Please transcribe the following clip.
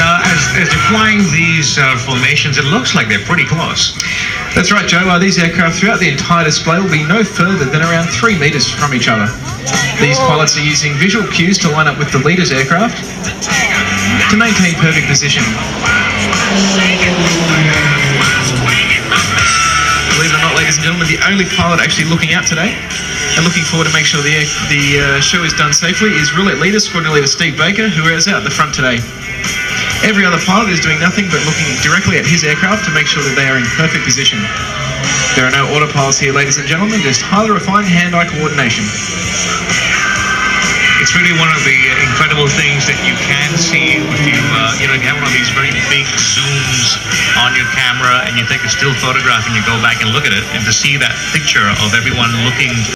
Now, as they're flying these formations, it looks like they're pretty close. That's right, Joe. These aircraft throughout the entire display will be no further than around 3 metres from each other. These pilots are using visual cues to line up with the leader's aircraft to maintain perfect position. Believe it or not, ladies and gentlemen, the only pilot actually looking out today and looking forward to make sure the show is done safely is Roulette Leader, Squadron Leader Steve Baker, who is out the front today. Every other pilot is doing nothing but looking directly at his aircraft to make sure that they are in perfect position. There are no autopilots here, ladies and gentlemen, just highly refined hand-eye coordination. It's really one of the incredible things that you can see if you have one of these very big zooms on your camera and you take a still photograph and you go back and look at it, and to see that picture of everyone looking